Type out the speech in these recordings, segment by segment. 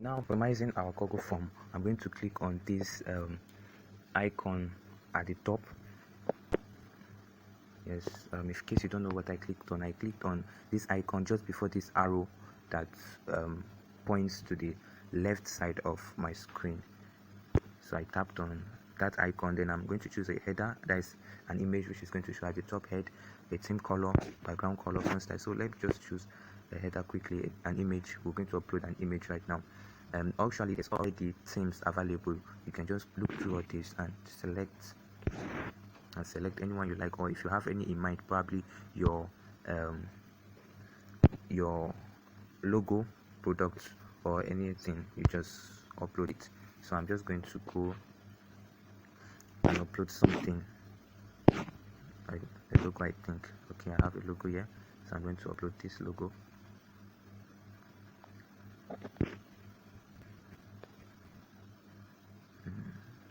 Now, optimizing our Google form, I'm going to click on this icon at the top. Yes, in case you don't know what I clicked on this icon just before this arrow that points to the left side of my screen. So I tapped on that icon, then I'm going to choose a header. That is an image which is going to show at the top head, a theme color, background color, font style. So let's just choose a header quickly, an image. We're going to upload an image right now. Actually, there's already themes available. You can just look through all this and select anyone you like, or if you have any in mind, probably your logo, product, or anything, you just upload it. So I'm just going to go and upload something, a logo. I think okay, I have a logo here, so I'm going to upload this logo.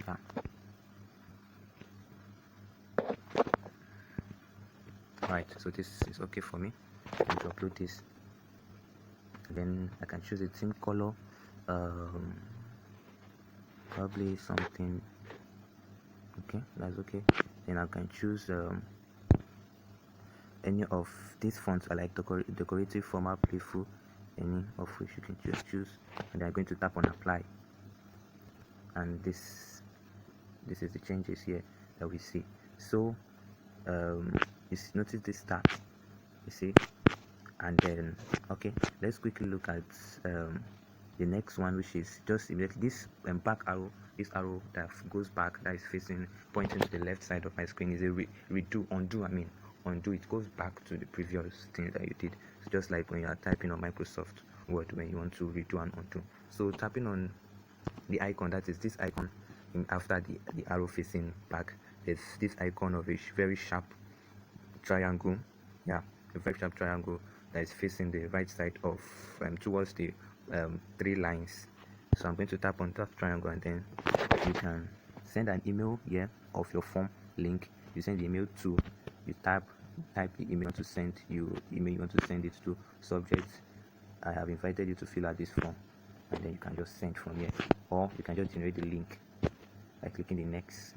Yeah. Right, so this is okay for me. I'm going to upload this, then I can choose a theme color, probably something. Okay, that's okay. Then I can choose any of these fonts. I like decorative, formal, playful, any of which you can just choose, and I'm going to tap on apply. And this is the changes here that we see. So you notice this star, you see, and then okay, let's quickly look at the next one, which is just immediately this back arrow. This arrow that goes back, that is pointing to the left side of my screen, is a undo. It goes back to the previous thing that you did. So just like when you are typing on Microsoft Word, when you want to redo and undo. So tapping on the icon, that is this icon, after the arrow facing back, there's this icon of a very sharp triangle. Yeah, a very sharp triangle that is facing the right side of towards the three lines. So I'm going to tap on that triangle, and then you can send an email here of your form link. You send the email to, you type the email to send, you want to send it to. Subject: I have invited you to fill out this form, and then you can just send from here, or you can just generate the link by clicking the next.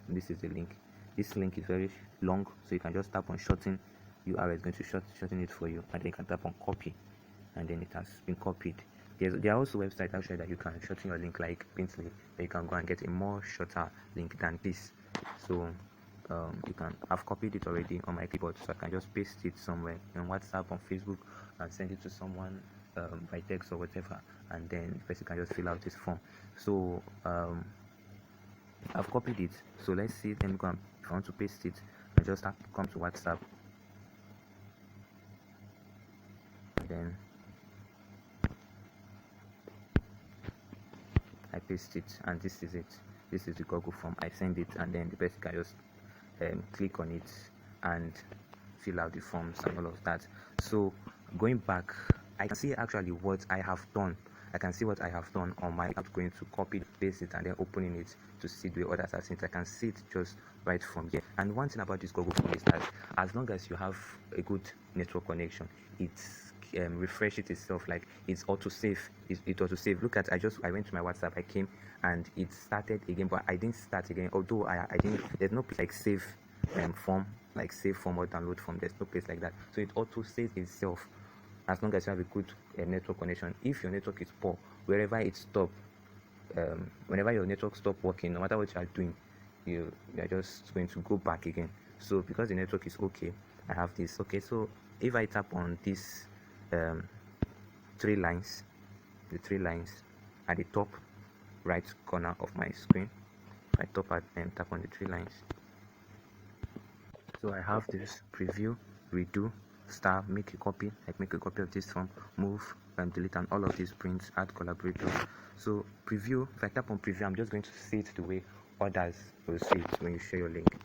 This is the link. This link is very long, so you can just tap on shorten URL. Is going to shorten it for you, and then you can tap on copy, and then it has been copied. There are also websites actually that you can shorten your link, like Paintly, where you can go and get a more shorter link than this. So you can, I've copied it already on my keyboard, so I can just paste it somewhere on WhatsApp, on Facebook, and send it to someone by text or whatever, and then the person can just fill out this form. So I've copied it. So let's see. Let me go. If I want to paste it, I just have to come to WhatsApp, and then I paste it, and this is it. This is the Google form. I send it, and then the person can just click on it and fill out the forms and all of that. So going back, I can see actually what I have done. I can see what I have done on my app. Going to copy, paste it, and then opening it to see the others are seen. I can see it just right from here. And one thing about this Google form is that as long as you have a good network connection, it's refresh it itself. Like it's auto save. It auto save. Look at, I went to my WhatsApp, I came, and it started again, but I didn't start again. Although I didn't. There's no place like save form, like save form or download form. There's no place like that. So it auto saves itself as long as you have a good network connection. If your network is poor, wherever it stops, whenever your network stops working, no matter what you are doing, you are just going to go back again. So because the network is okay, I have this. Okay, so if I tap on this three lines, the three lines at the top right corner of my screen, I tap on the three lines. So I have this: preview, redo, star, make a copy. Like make a copy of this form, move, delete, and all of these, print, add collaborator. So preview, if I tap on preview, I'm just going to see it the way others will see it when you share your link.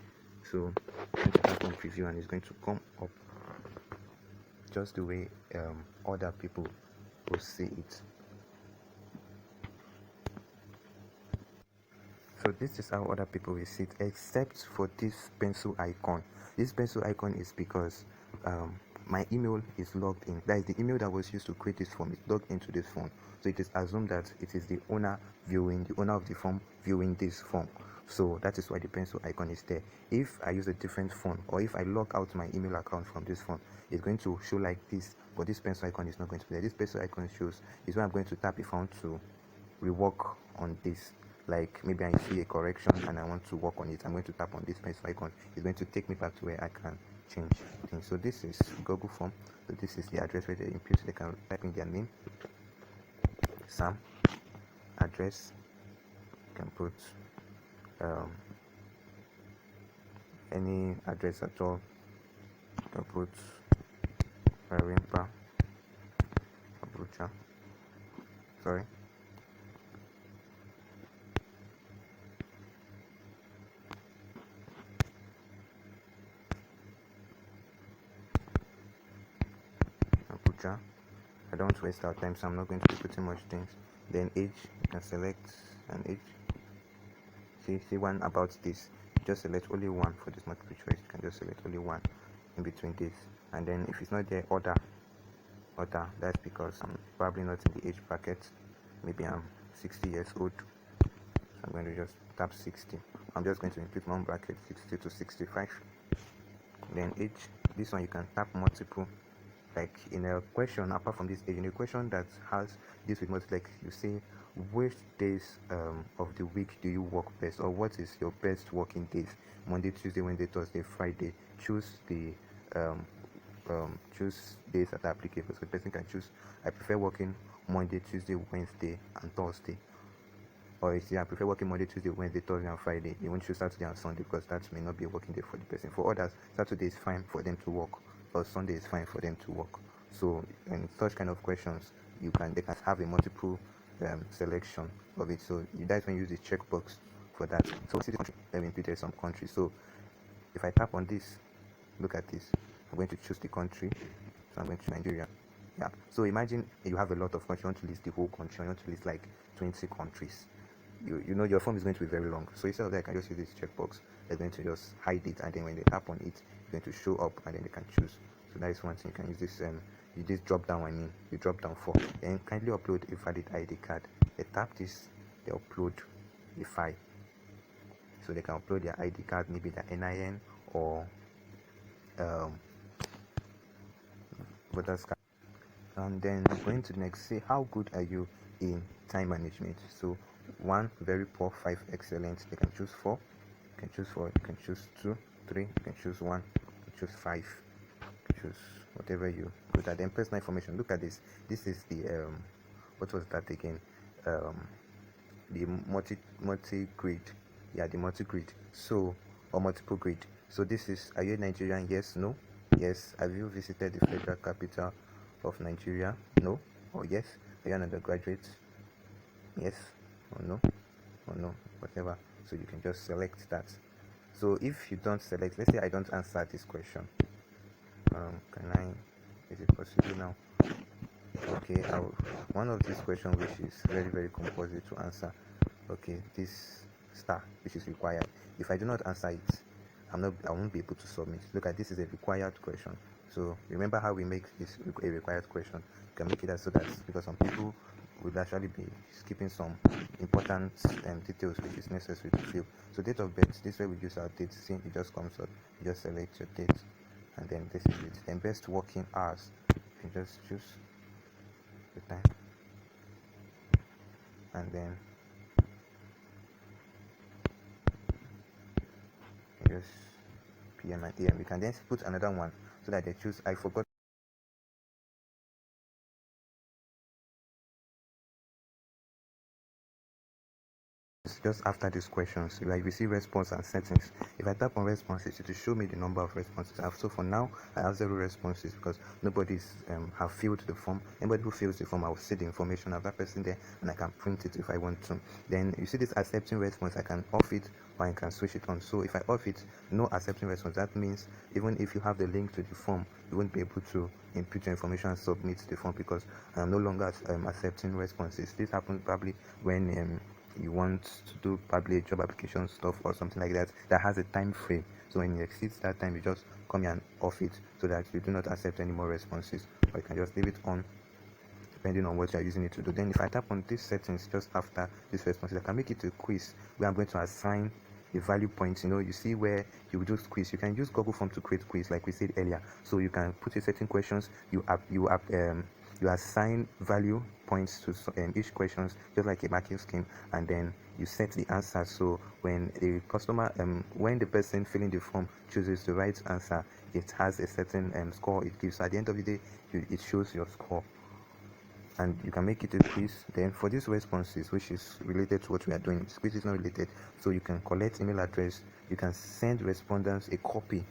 So I'm going to tap on preview, and it's going to come up just the way other people will see it. So this is how other people will see it, except for this pencil icon. This pencil icon is because my email is logged in. That is the email that was used to create this form is logged into this form. So it is assumed that it is the owner of the form viewing this form. So that is why the pencil icon is there. If I use a different phone, or if I log out my email account from this phone, it's going to show like this, but this pencil icon is not going to be there. This pencil icon shows is where I'm going to tap if I want to rework on this. Like maybe I see a correction and I want to work on it, I'm going to tap on this pencil icon. It's going to take me back to where I can change things. So this is Google form. So this is the address where they input. They can type in their name, Sam, address. You can put any address at all. You can put Rimpa, Abuja. Sorry. Abuja. I don't want to waste our time, so I'm not going to be putting much things. Then age, you can select an age. See one about this. Just select only one for this multiple choice. You can just select only one in between this. And then if it's not there, order. That's because I'm probably not in the age bracket. Maybe I'm 60 years old. So I'm going to just tap 60. I'm just going to input one bracket 60 to 65. Then age. This one you can tap multiple. Like in a question, apart from this age, in a question that has this with multiple, like you say, which days of the week do you work best, or what is your best working days? Monday, Tuesday, Wednesday, Thursday, Friday. Choose the choose days that are applicable. So the person can choose, I prefer working Monday, Tuesday, Wednesday, and Thursday. Or you see, I prefer working Monday, Tuesday, Wednesday, Thursday, and Friday. They won't choose Saturday and Sunday because that may not be a working day for the person. For others, Saturday is fine for them to work, or Sunday is fine for them to work. So in such kind of questions, they can have a multiple selection of it. So that's when you use the checkbox for that. So see the country, there's some countries. So if I tap on this, look at this. I'm going to choose the country. So I'm going to Nigeria. Yeah. So imagine you have a lot of countries. You want to list the whole country. You want to list like 20 countries. You know your form is going to be very long. So instead of that, I can just use this checkbox. They're going to just hide it, and then when they tap on it, it's going to show up, and then they can choose. So that is one thing. You can use this drop down. You drop down for, and kindly upload a valid ID card. They tap this, they upload the file. So they can upload their ID card, maybe their NIN or voter's card. And then going to the next, say how good are you in time management? So 1 very poor, 5 excellent. They can choose 4, you can choose 4, you can choose 2, 3, you can choose 1, you can choose 5, you can choose whatever you put at. Then personal information, look at this. This is the what was that again? The multi-grid. Yeah, the multi-grid. So, or multiple grid. So this is, are you a Nigerian? Yes, no. Yes. Have you visited the federal capital of Nigeria? No. Or yes. Are you an undergraduate? Yes. Or no. Or no. Whatever. So you can just select that. So if you don't select, let's say I don't answer this question. Is it possible now? Okay, one of these questions which is very, very compulsory to answer. Okay, this star which is required. If I do not answer it, I won't be able to submit. Look at this, is a required question. So remember how we make this a required question. You can make it as so that, because some people would actually be skipping some important details which is necessary to fill. So date of birth, this way we use our date. See, it just comes up. You just select your date, and then this is it. Then best working hours, you just choose the time, and then just PM and AM. We can then put another one so that they choose, I forgot. Just after these questions, like we see response and settings. If I tap on responses, it will show me the number of responses I have. So for now, I have 0 responses because nobody's have filled the form. Anybody who fills the form, I will see the information of that person there, and I can print it if I want to. Then you see this accepting response, I can off it or I can switch it on. So if I off it, no accepting response, that means even if you have the link to the form, you won't be able to input your information and submit the form because I am no longer accepting responses. This happens probably when you want to do probably a job application stuff or something like that that has a time frame. So when it exceeds that time, you just come here and off it so that you do not accept any more responses, or you can just leave it on depending on what you're using it to do. Then if I tap on these settings just after this responses, I can make it a quiz where I'm going to assign the value points. You see where you do quiz. You can use Google Form to create quiz like we said earlier. So you can put a certain questions, you assign value points to each questions, just like a marking scheme, and then you set the answer. So when the customer when the person filling the form chooses the right answer, it has a certain score it gives. So at the end of the day, it shows your score, and you can make it a quiz. Then for these responses, which is related to what we are doing, this quiz is not related, so you can collect email address, you can send respondents a copy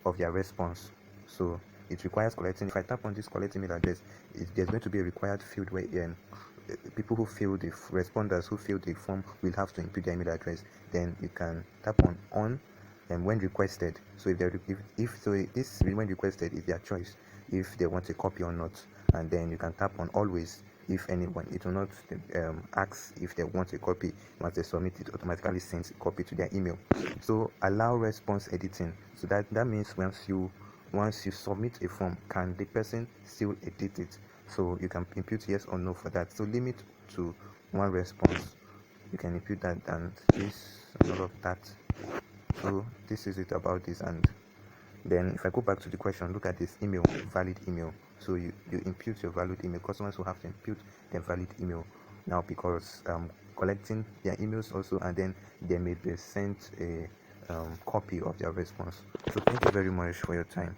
of their response. So it requires collecting. If I tap on this collect email address, there's going to be a required field where people who fill the responders who fill the form will have to input their email address. Then you can tap on and when requested. So if this when requested is their choice if they want a copy or not, and then you can tap on always. If anyone, it will not ask if they want a copy. Once they submit, it automatically sends a copy to their email. So allow response editing. So that means once you submit a form, can the person still edit it? So you can input yes or no for that. So limit to one response, you can input that, and this and all of that. So this is it about this. And then if I go back to the question, look at this email, valid email. So you impute your valid email. Customers will have to impute their valid email now, because collecting their emails also, and then they may be sent a copy of their response. So thank you very much for your time.